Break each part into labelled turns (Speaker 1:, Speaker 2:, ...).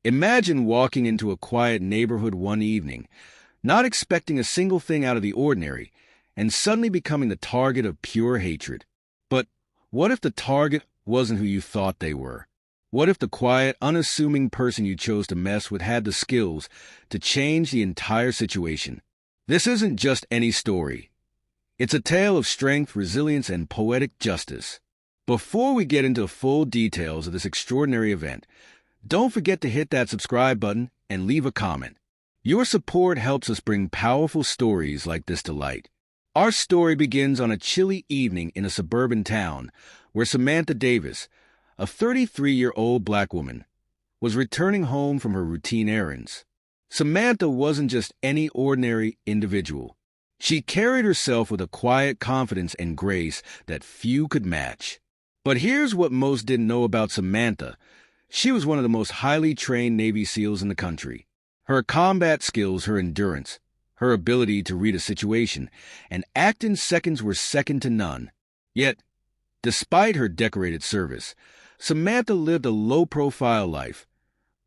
Speaker 1: Imagine walking into a quiet neighborhood one evening, not expecting a single thing out of the ordinary, and suddenly becoming the target of pure hatred. But what if the target wasn't who you thought they were? What if the quiet, unassuming person you chose to mess with had the skills to change the entire situation? This isn't just any story. It's a tale of strength, resilience, and poetic justice. Before we get into the full details of this extraordinary event, don't forget to hit that subscribe button and leave a comment. Your support helps us bring powerful stories like this to light. Our story begins on a chilly evening in a suburban town where Samantha Davis, a 33-year-old black woman, was returning home from her routine errands. Samantha wasn't just any ordinary individual. She carried herself with a quiet confidence and grace that few could match. But here's what most didn't know about Samantha. She was one of the most highly trained Navy SEALs in the country. Her combat skills, her endurance, her ability to read a situation, and act in seconds were second to none. Yet, despite her decorated service, Samantha lived a low-profile life,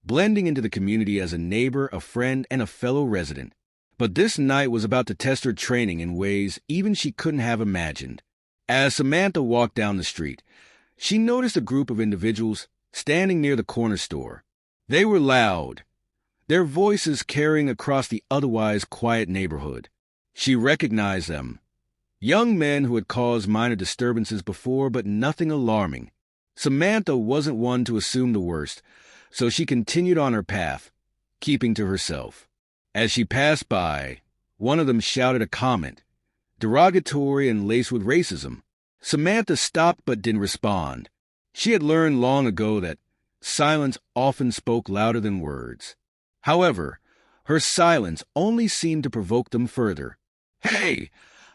Speaker 1: blending into the community as a neighbor, a friend, and a fellow resident. But this night was about to test her training in ways even she couldn't have imagined. As Samantha walked down the street, she noticed a group of individuals standing near the corner store. They were loud, their voices carrying across the otherwise quiet neighborhood. She recognized them. Young men who had caused minor disturbances before, but nothing alarming. Samantha wasn't one to assume the worst, so she continued on her path, keeping to herself. As she passed by, one of them shouted a comment, derogatory and laced with racism. Samantha stopped but didn't respond. She had learned long ago that silence often spoke louder than words. However, her silence only seemed to provoke them further. "Hey,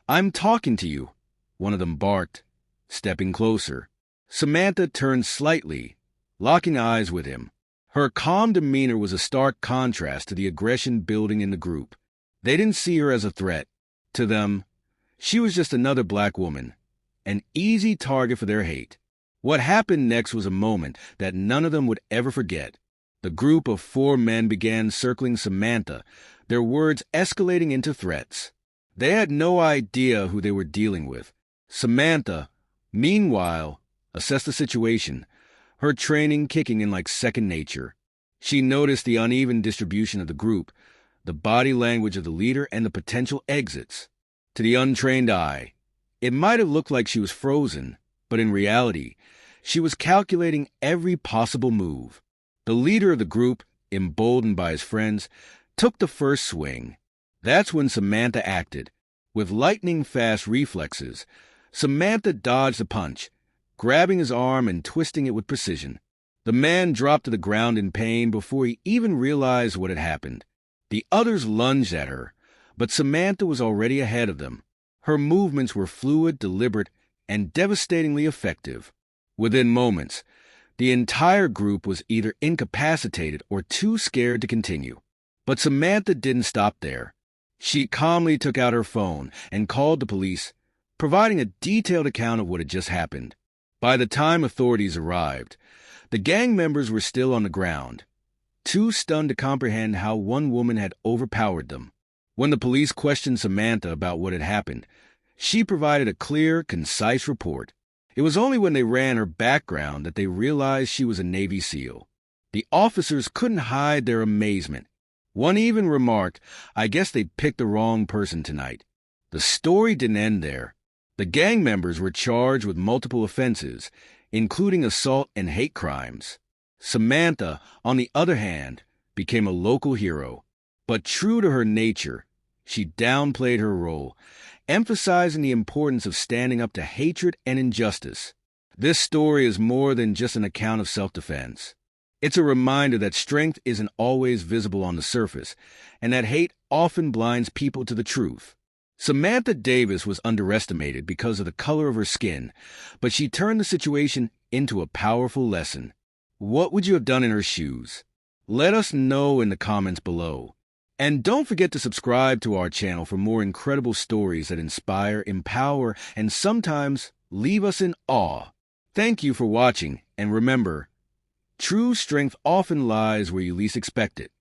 Speaker 1: I'm talking to you," one of them barked, stepping closer. Samantha turned slightly, locking eyes with him. Her calm demeanor was a stark contrast to the aggression building in the group. They didn't see her as a threat. To them, she was just another black woman, an easy target for their hate. What happened next was a moment that none of them would ever forget. The group of 4 men began circling Samantha, their words escalating into threats. They had no idea who they were dealing with. Samantha, meanwhile, assessed the situation, her training kicking in like second nature. She noticed the uneven distribution of the group, the body language of the leader, and the potential exits. To the untrained eye, it might have looked like she was frozen, but in reality, she was calculating every possible move. The leader of the group, emboldened by his friends, took the first swing. That's when Samantha acted. With lightning-fast reflexes, Samantha dodged the punch, grabbing his arm and twisting it with precision. The man dropped to the ground in pain before he even realized what had happened. The others lunged at her, but Samantha was already ahead of them. Her movements were fluid, deliberate, and devastatingly effective. Within moments, the entire group was either incapacitated or too scared to continue. But Samantha didn't stop there. She calmly took out her phone and called the police, providing a detailed account of what had just happened. By the time authorities arrived, the gang members were still on the ground, too stunned to comprehend how one woman had overpowered them. When the police questioned Samantha about what had happened, she provided a clear, concise report. It was only when they ran her background that they realized she was a Navy SEAL. The officers couldn't hide their amazement. One even remarked, "I guess they picked the wrong person tonight." The story didn't end there. The gang members were charged with multiple offenses, including assault and hate crimes. Samantha, on the other hand, became a local hero. But true to her nature, she downplayed her role, emphasizing the importance of standing up to hatred and injustice. This story is more than just an account of self-defense. It's a reminder that strength isn't always visible on the surface, and that hate often blinds people to the truth. Samantha Davis was underestimated because of the color of her skin, but she turned the situation into a powerful lesson. What would you have done in her shoes? Let us know in the comments below. And don't forget to subscribe to our channel for more incredible stories that inspire, empower, and sometimes leave us in awe. Thank you for watching, and remember, True strength often lies where you least expect it.